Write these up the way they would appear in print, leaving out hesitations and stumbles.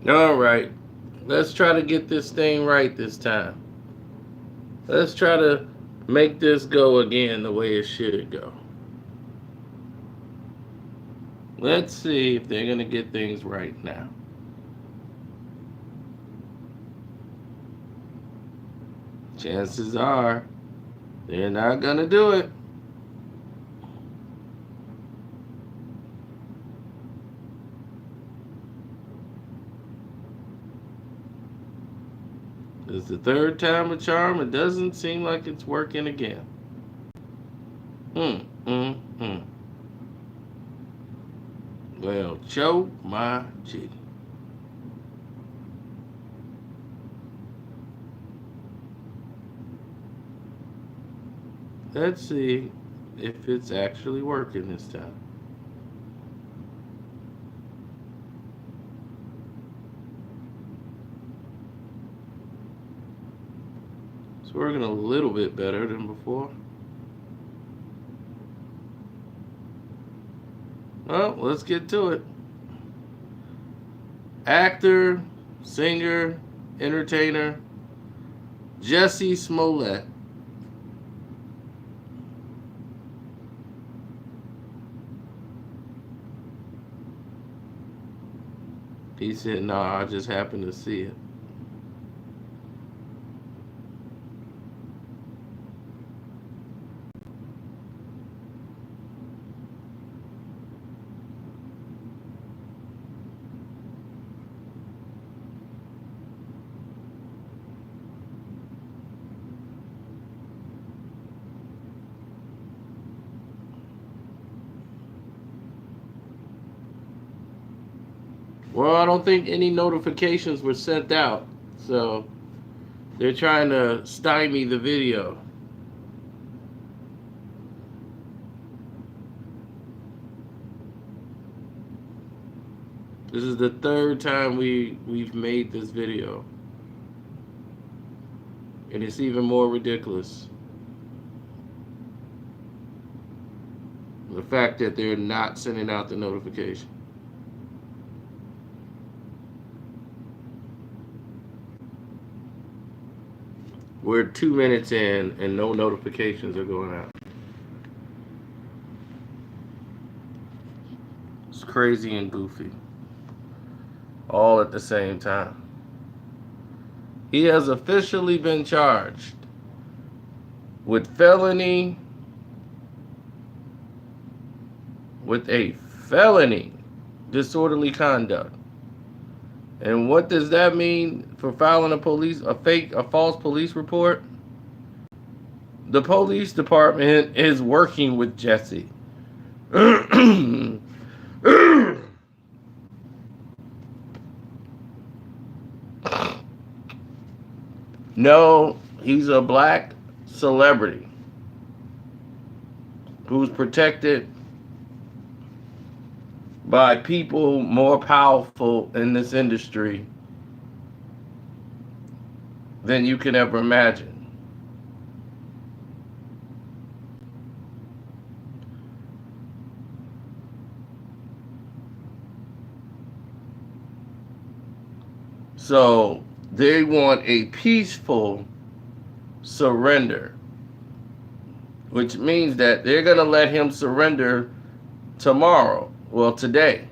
All right. Let's try to get this thing right this time. Let's try to make this go again the way it should go. Let's see if they're going to get things right now. Chances are they're not going to do it. It's the third time a charm. It doesn't seem like it's working again. Hmm, hmm, hmm. Well, choke my G. Let's see if it's actually working this time. It's working a little bit better than before. Well, let's get to it. Actor, singer, entertainer, Jussie Smollett. He said, "No, I just happened to see it." Well, I don't think any notifications were sent out, so they're trying to stymie the video. This is the third time we've made this video, and it's even more ridiculous. The fact that they're not sending out the notification. We're 2 minutes in and no notifications are going out. It's crazy and goofy. All at the same time. He has officially been charged with felony, with a felony disorderly conduct. And what does that mean for filing a false police report? The police department is working with Jussie. No, he's a black celebrity who's protected by people more powerful in this industry than you can ever imagine. So they want a peaceful surrender, which means that they're going to let him surrender tomorrow. Well, today.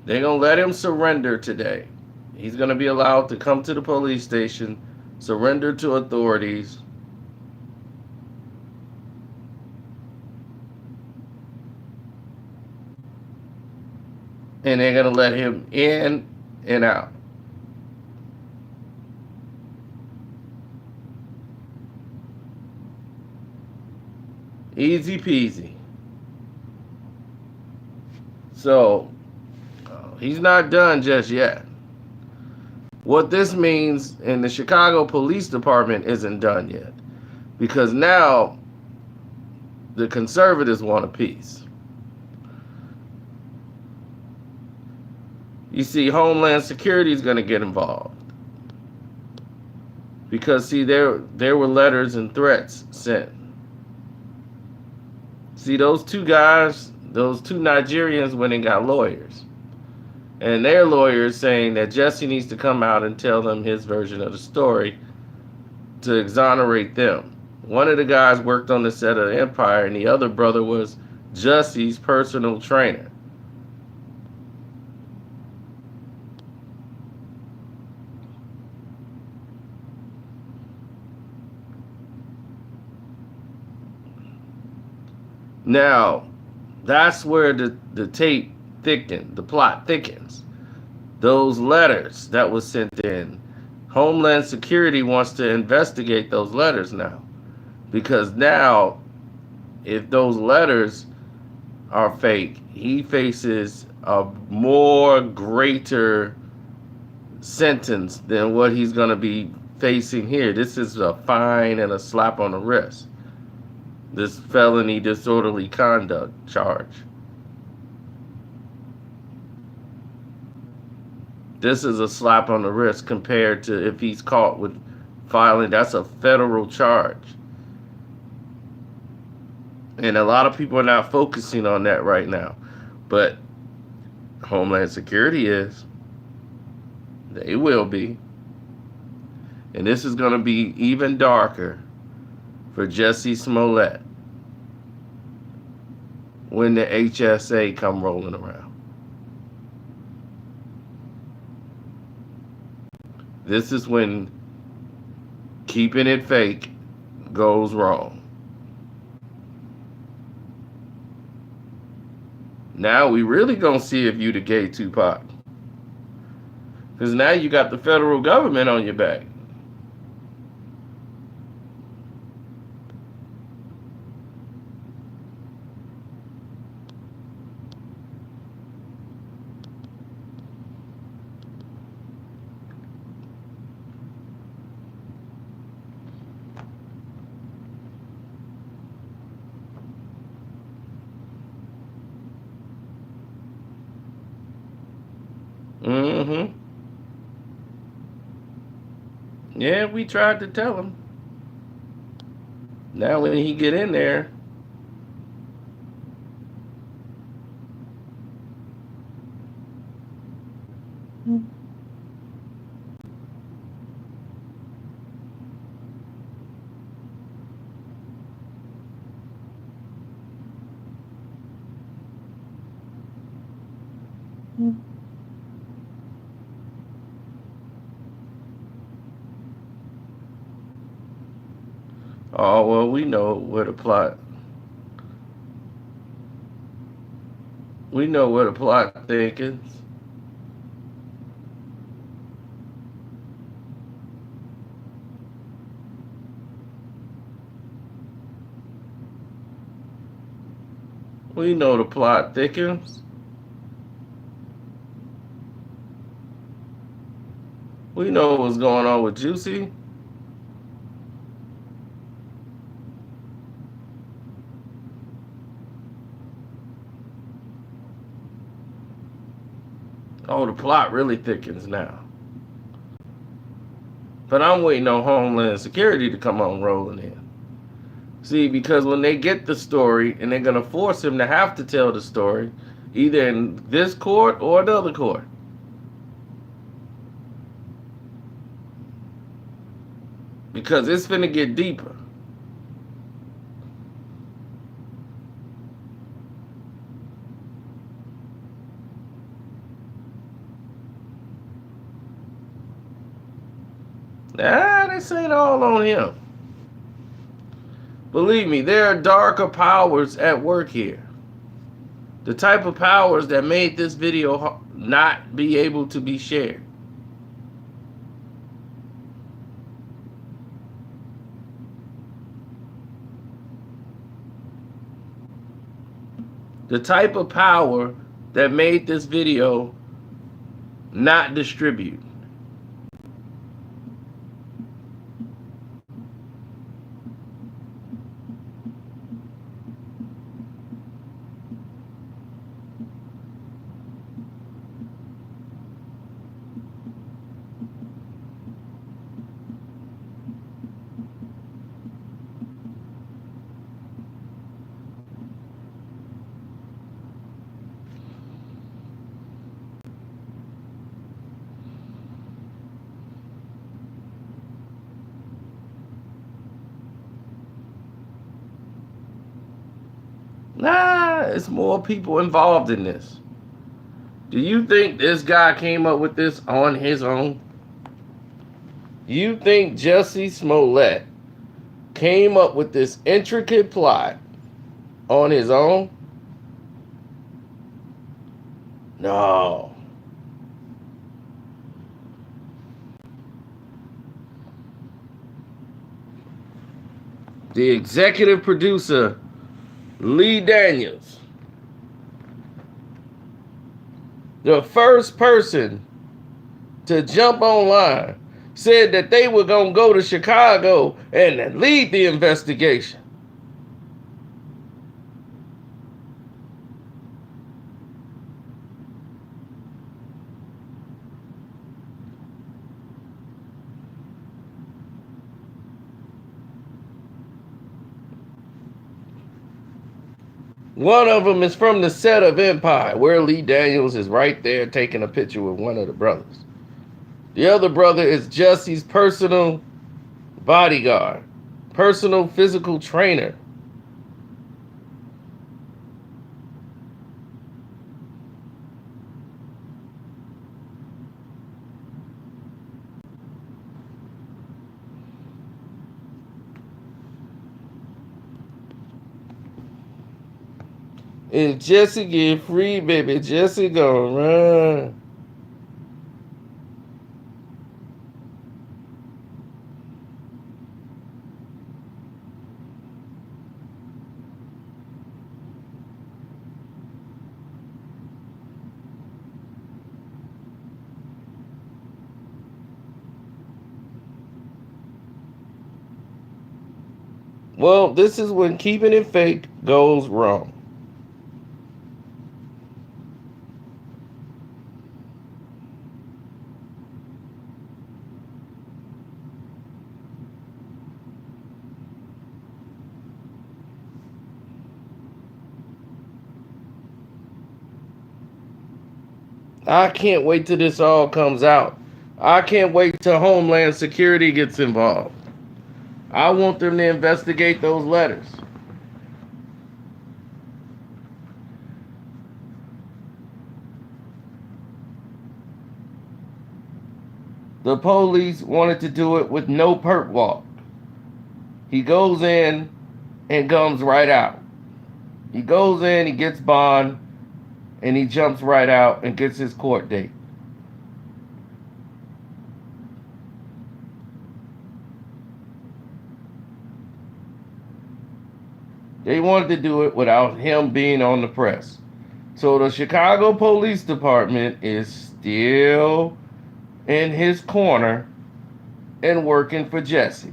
They're going to let him surrender today. He's going to be allowed to come to the police station, surrender to authorities. And they're going to let him in and out. Easy peasy. So, he's not done just yet. What this means in the Chicago Police Department isn't done yet. Because now the conservatives want a peace. You see, Homeland Security is going to get involved. Because, see, there were letters and threats sent See, those two guys, those two Nigerians went and got lawyers. And their lawyers saying that Jussie needs to come out and tell them his version of the story to exonerate them. One of the guys worked on the set of Empire, and the other brother was Jussie's personal trainer. Now, that's where the tape thickened, the plot thickens. Those letters that was sent in, Homeland Security wants to investigate those letters now. Because now, if those letters are fake, he faces a more greater sentence than what he's going to be facing here. This is a fine and a slap on the wrist. This felony disorderly conduct charge. This is a slap on the wrist compared to if he's caught with filing. That's a federal charge. And a lot of people are not focusing on that right now. But Homeland Security is. They will be. And this is going to be even darker for Jussie Smollett when the HSA come rolling around. This is when keeping it fake goes wrong. Now we really gonna see if you the gay Tupac. Because now you got the federal government on your back. Mm-hmm. Yeah, we tried to tell him. Now when he get in there, oh well, we know where the plot. We know where the plot thickens. We know the plot thickens. We know what's going on with Jussie. Oh, the plot really thickens now. But I'm waiting on Homeland Security to come on rolling in. See, because when they get the story and they're going to force him to have to tell the story, either in this court or another court. Because it's finna get deeper. Nah, this ain't all on him. Believe me, there are darker powers at work here. The type of powers that made this video not be able to be shared. The type of power that made this video not distribute. Nah, it's more people involved in this. Do you think this guy came up with this on his own? You think Jussie Smollett came up with this intricate plot on his own? No. The executive producer, Lee Daniels, the first person to jump online, said that they were going to go to Chicago and lead the investigation. One of them is from the set of Empire, where Lee Daniels is right there taking a picture with one of the brothers. The other brother is Jussie's personal bodyguard, personal physical trainer. If Jussie get free, baby, Jussie gonna run. Well, this is when keeping it fake goes wrong. I can't wait till this all comes out. I can't wait till Homeland Security gets involved. I want them to investigate those letters. The police wanted to do it with no perp walk. He goes in and comes right out. He goes in, he gets bond, and he jumps right out and gets his court date. They wanted to do it without him being on the press. So the Chicago Police Department is still in his corner and working for Jussie.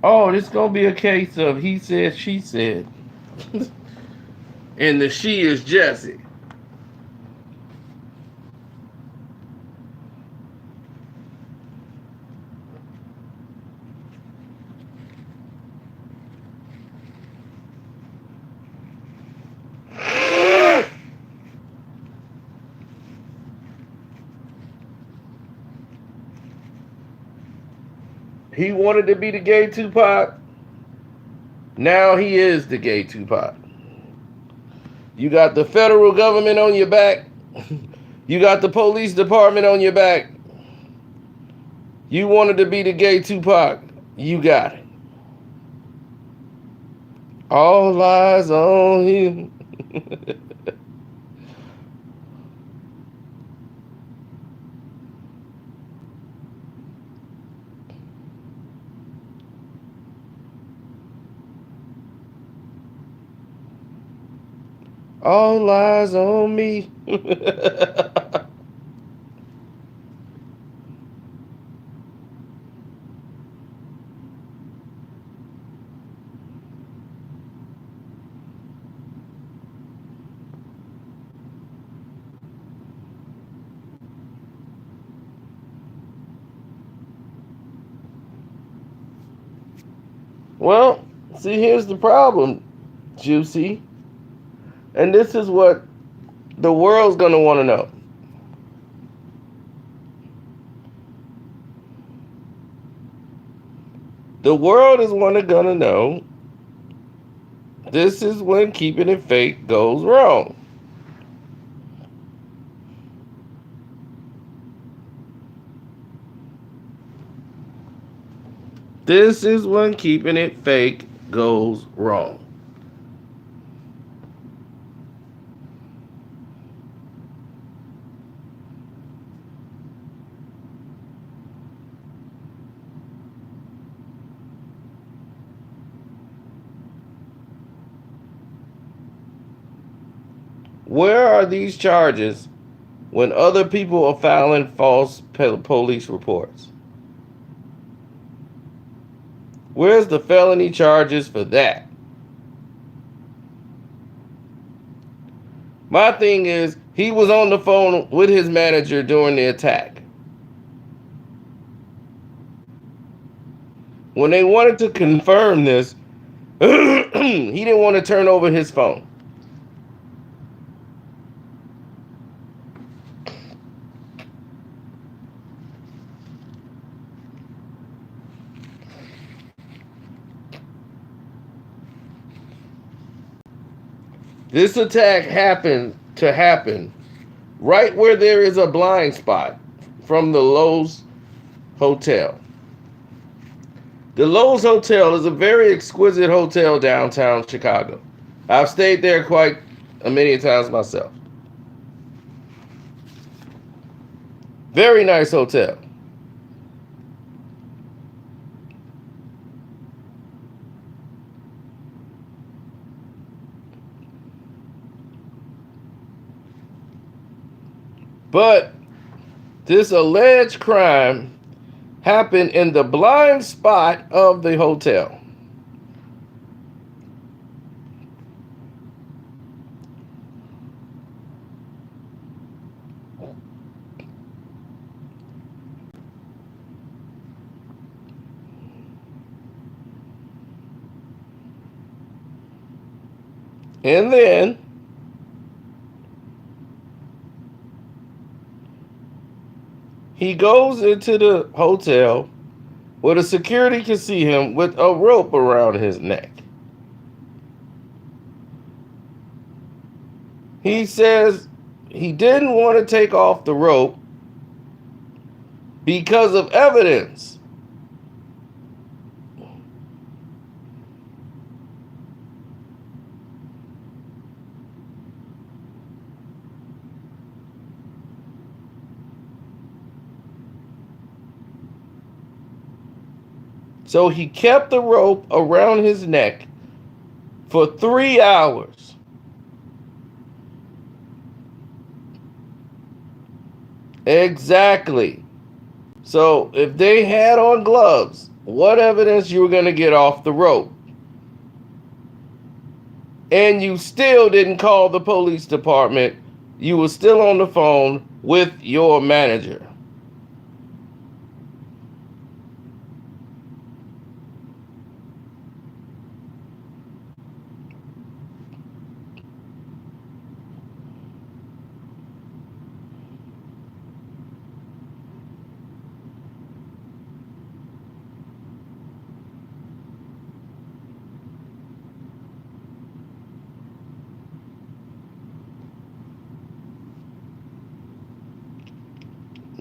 Oh, this gonna be a case of he said, she said. And the she is Jussie. He wanted to be the gay Tupac. Now he is the gay Tupac. You got the federal government on your back. You got the police department on your back. You wanted to be the gay Tupac. You got it. All eyes on him. All eyes on me. Well, see, here's the problem. Jussie. And this is what the world's going to want to know. The world is going to know. This is when keeping it fake goes wrong. This is when keeping it fake goes wrong. Where are these charges when other people are filing false police reports? Where's the felony charges for that? My thing is, he was on the phone with his manager during the attack. When they wanted to confirm this, he didn't want to turn over his phone. This attack happened right where there is a blind spot from the Lowe's Hotel. The Lowe's Hotel is a very exquisite hotel downtown Chicago. I've stayed there quite a many times myself. Very nice hotel. But this alleged crime happened in the blind spot of the hotel. And then he goes into the hotel where the security can see him with a rope around his neck. He says he didn't want to take off the rope because of evidence. So he kept the rope around his neck for 3 hours. Exactly. So if they had on gloves, what evidence you were going to get off the rope? And you still didn't call the police department. You were still on the phone with your manager.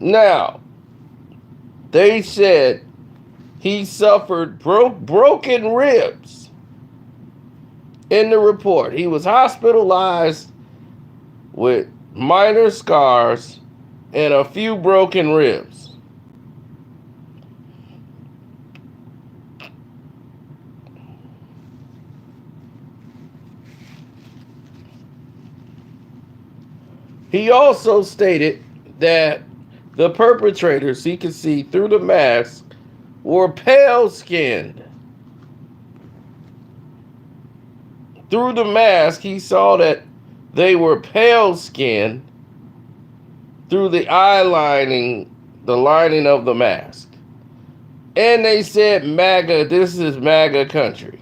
Now, they said he suffered broken ribs in the report. He was hospitalized with minor scars and a few broken ribs. He also stated that the perpetrators, he could see through the mask, were pale-skinned. Through the mask, he saw that they were pale-skinned through the eye lining, the lining of the mask. And they said, MAGA, this is MAGA country.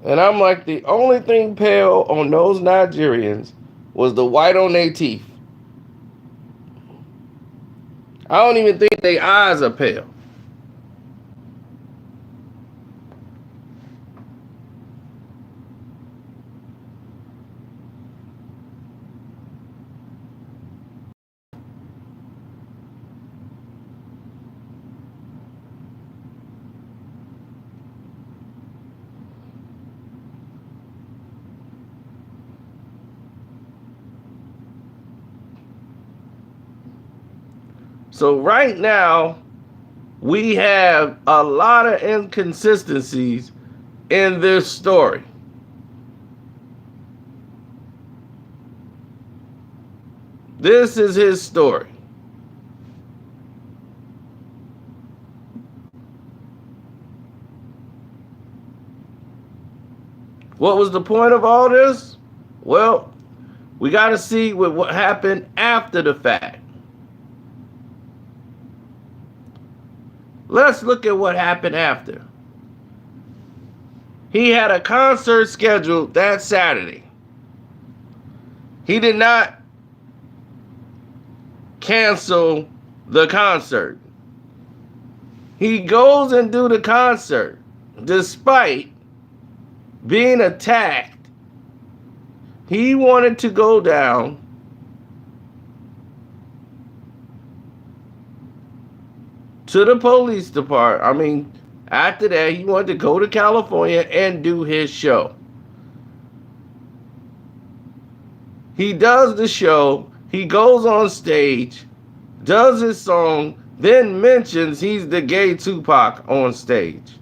And I'm like, the only thing pale on those Nigerians was the white on their teeth. I don't even think their eyes are pale. So right now, we have a lot of inconsistencies in this story. This is his story. What was the point of all this? Well, we got to see what happened after the fact. Let's look at what happened after. He had a concert scheduled that Saturday. He did not cancel the concert. He goes and do the concert despite being attacked. He wanted to go down to the police department. After that, he wanted to go to California and do his show. He does the show. He goes on stage, does his song, then mentions he's the gay Tupac on stage.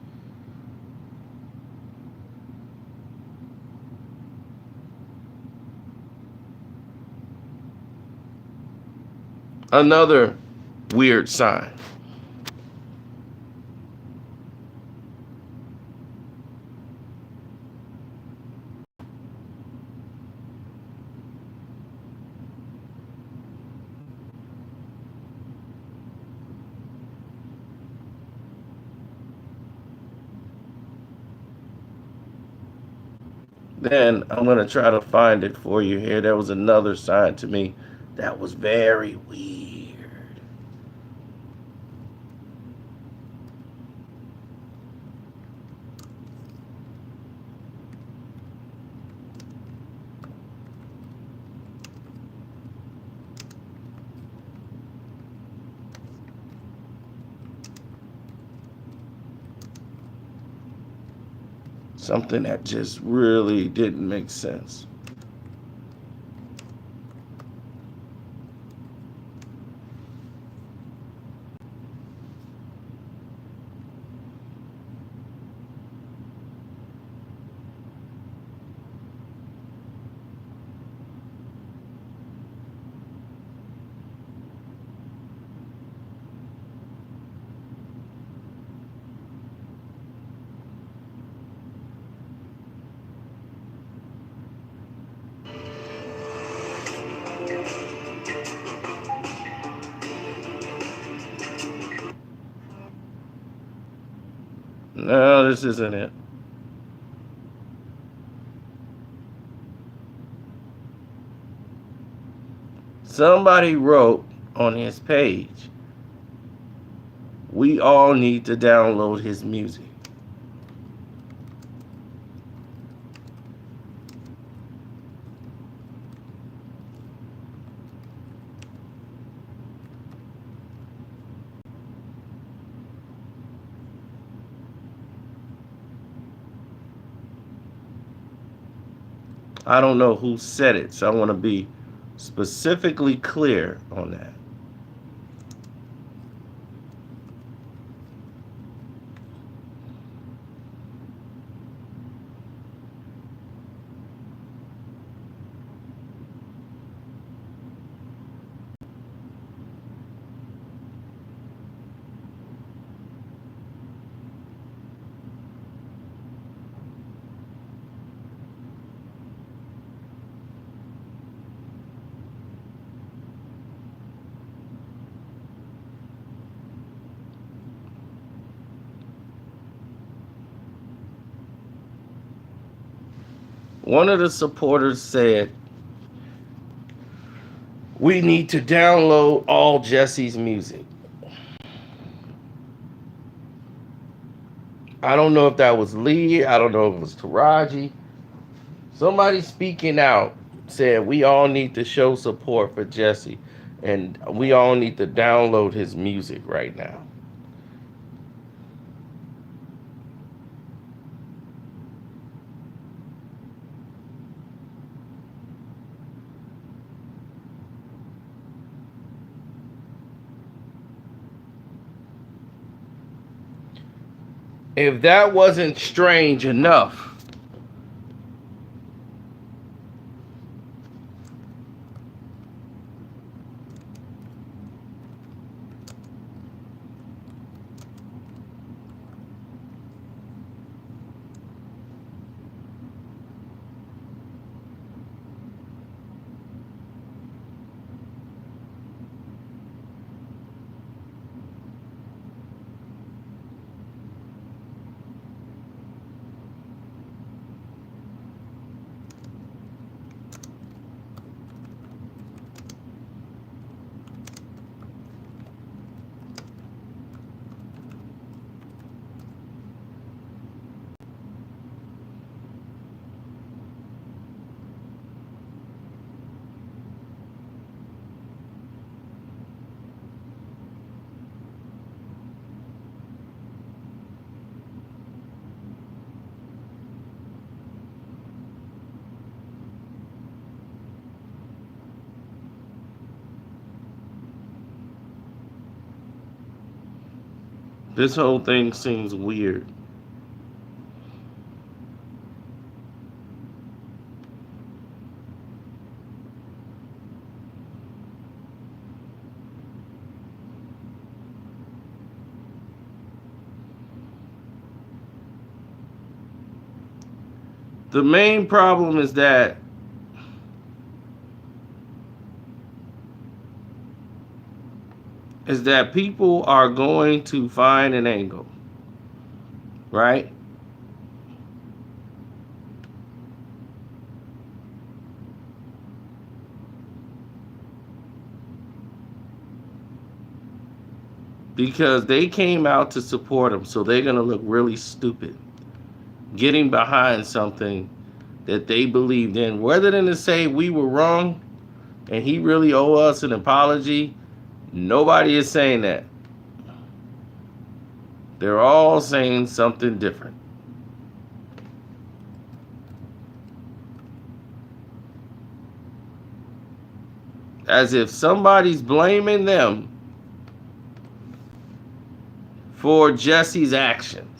Another weird sign. Then I'm going to try to find it for you here. There was another sign to me that was very weird. Something that just really didn't make sense. No, this isn't it. Somebody wrote on his page, we all need to download his music. I don't know who said it, so I want to be specifically clear on that. one of the supporters said, we need to download all Jussie's music. I don't know if that was Lee. I don't know if it was Taraji. Somebody speaking out said we all need to show support for Jussie, and we all need to download his music right now. If that wasn't strange enough, this whole thing seems weird. The main problem is that people are going to find an angle, right? Because they came out to support him, so they're going to look really stupid getting behind something that they believed in, rather than to say we were wrong and he really owe us an apology. Nobody is saying that. They're all saying something different. As if somebody's blaming them for Jussie's actions.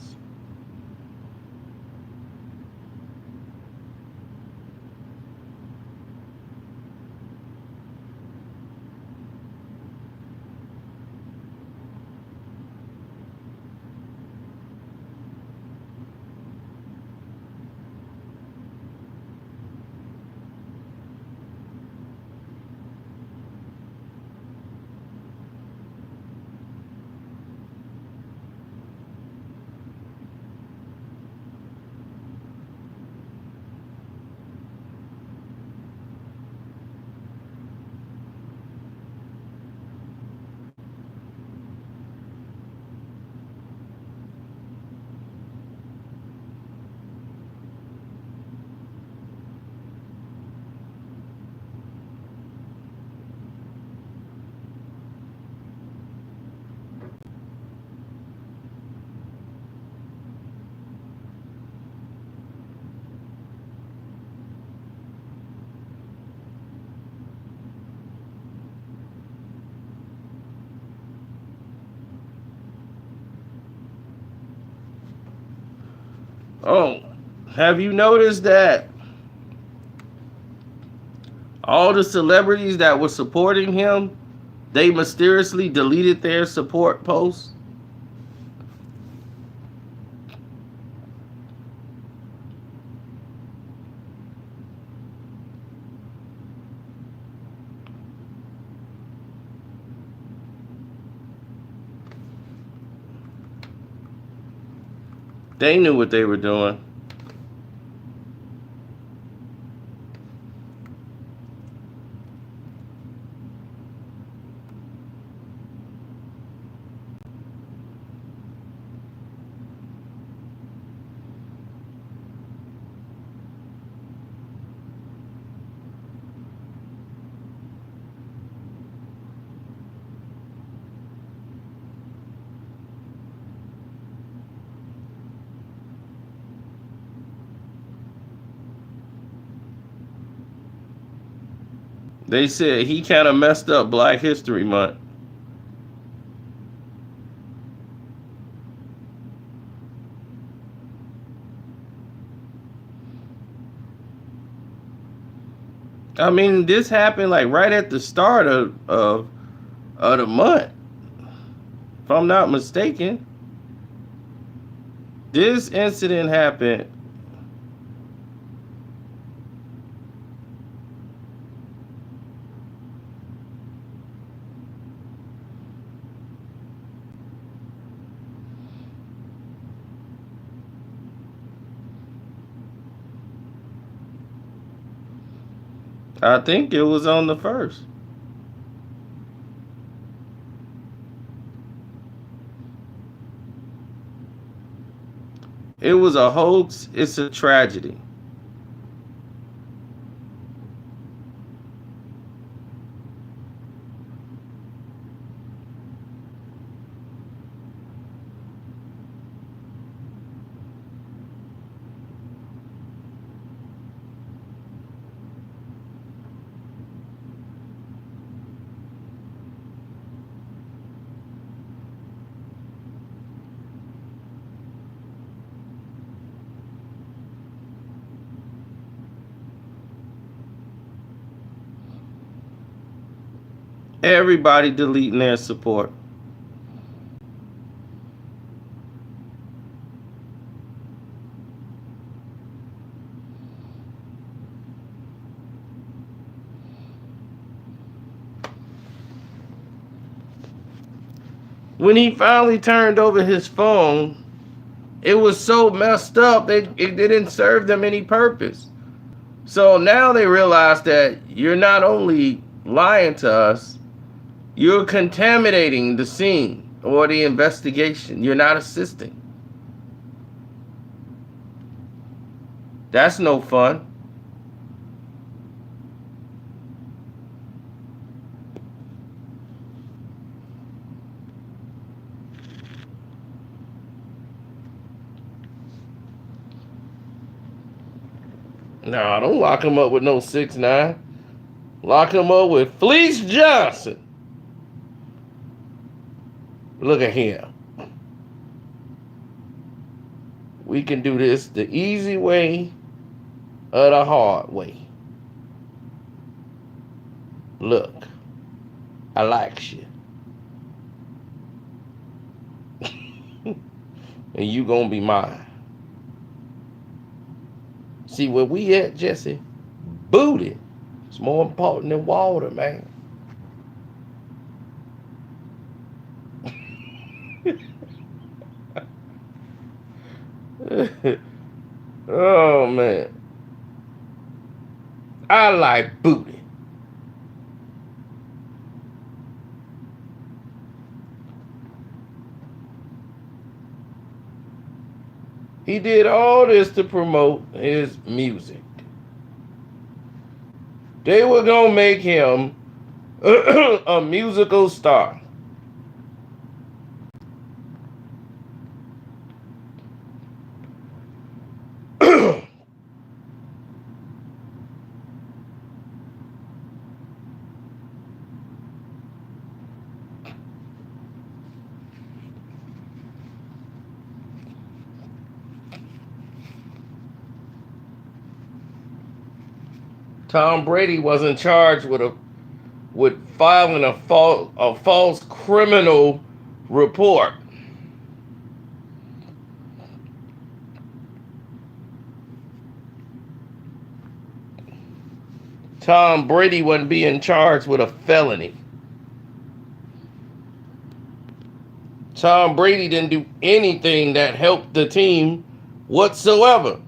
Oh, have you noticed that all the celebrities that were supporting him, they mysteriously deleted their support posts? They knew what they were doing. They said he kind of messed up Black History Month. I mean, this happened like right at the start of the month, if I'm not mistaken. This incident happened. I think it was on the 1st. It was a hoax. It's a tragedy. Everybody deleting their support. When he finally turned over his phone, it was so messed up that it didn't serve them any purpose. So now they realize that you're not only lying to us, you're contaminating the scene or the investigation. You're not assisting. That's no fun. No, don't lock him up with no 6ix9ine. Lock him up with Fleece Johnson. Look at him. We can do this the easy way or the hard way. Look, I like you. And you gonna be mine. See, where we at, Jussie? Booty. It's more important than water, man. Oh, man. I like booty. He did all this to promote his music. They were going to make him a musical star. Tom Brady wasn't charged with filing a false criminal report. Tom Brady wasn't being charged with a felony. Tom Brady didn't do anything that helped the team whatsoever.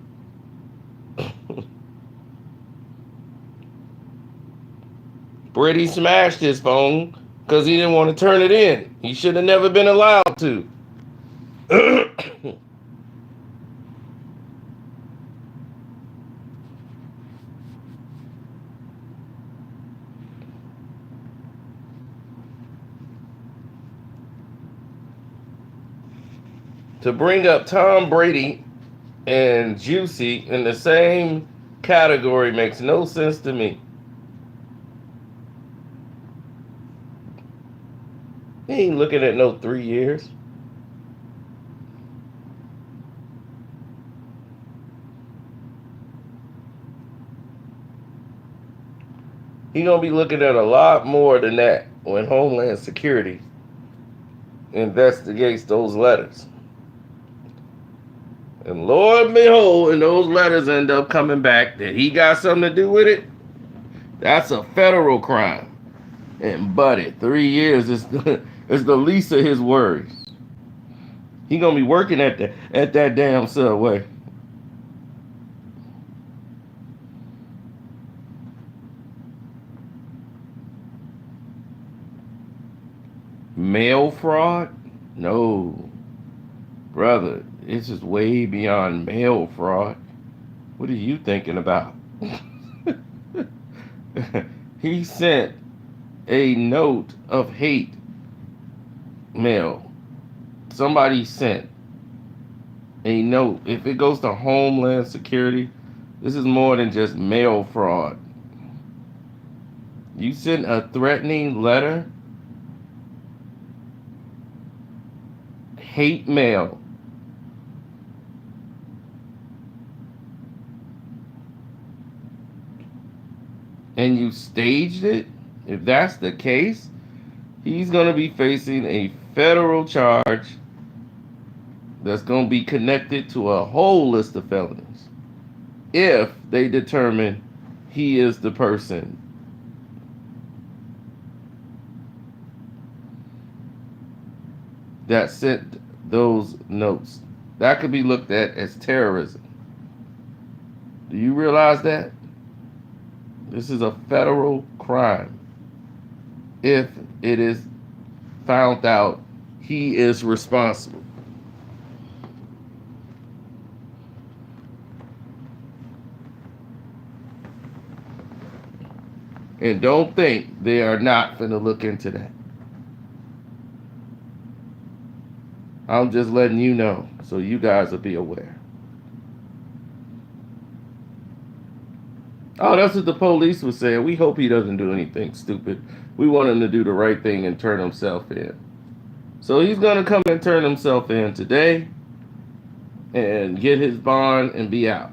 Brady smashed his phone because he didn't want to turn it in. He should have never been allowed to. To bring up Tom Brady and Jussie in the same category makes no sense to me. He ain't looking at no 3 years. He gonna be looking at a lot more than that when Homeland Security investigates those letters. And Lord behold, and those letters end up coming back that he got something to do with it, that's a federal crime. And buddy, 3 years is the least of his worries. He gonna be working at that damn subway. Mail fraud? No. Brother, it's just way beyond mail fraud. What are you thinking about? He sent a note of hate mail. Somebody sent a note. If it goes to Homeland Security, this is more than just mail fraud. You sent a threatening letter, hate mail. And you staged it? If that's the case, he's going to be facing a federal charge that's going to be connected to a whole list of felonies if they determine he is the person that sent those notes. That could be looked at as terrorism. Do you realize that? This is a federal crime. If it is found out he is responsible. And don't think they are not finna look into that. I'm just letting you know so you guys will be aware. Oh, that's what the police was saying. We hope he doesn't do anything stupid. We want him to do the right thing and turn himself in. So he's going to come and turn himself in today and get his bond and be out.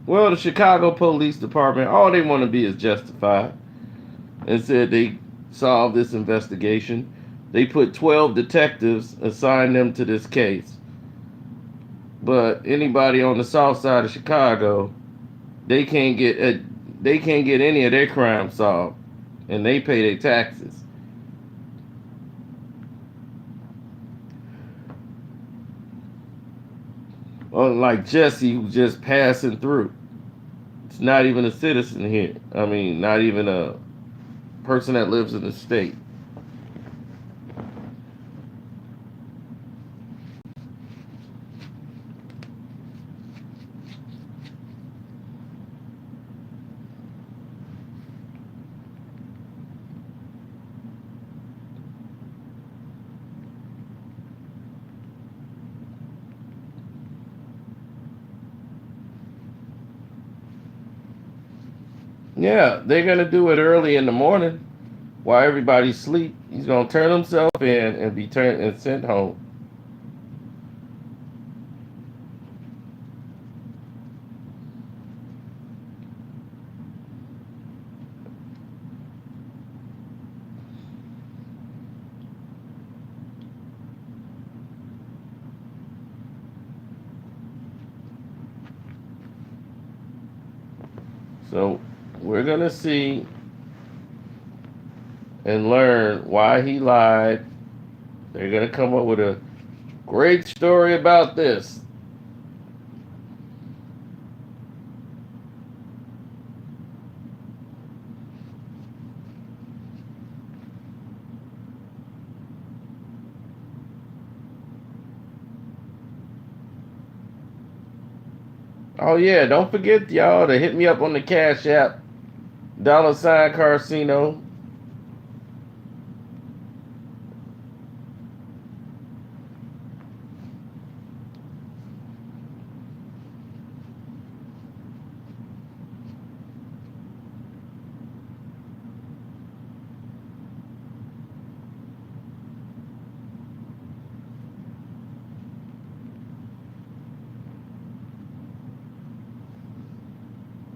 Well, the Chicago Police Department, all they want to be is justified, and said they solved this investigation. They put 12 detectives, assigned them to this case. But anybody on the south side of Chicago, they can't get any of their crimes solved, and they pay their taxes. Unlike Jussie, who's just passing through. It's not even a citizen here. I mean, not even a person that lives in the state. Yeah, they're gonna do it early in the morning while everybody's asleep. He's gonna turn himself in and be turned and sent home. So we're gonna see and learn why he lied. They're gonna come up with a great story about this. Oh yeah, don't forget y'all to hit me up on the Cash App, $Carcino.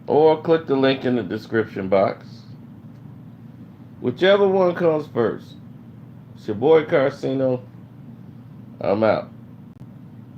or click the link in the description box. Whichever one comes first. It's your boy Carcino. I'm out.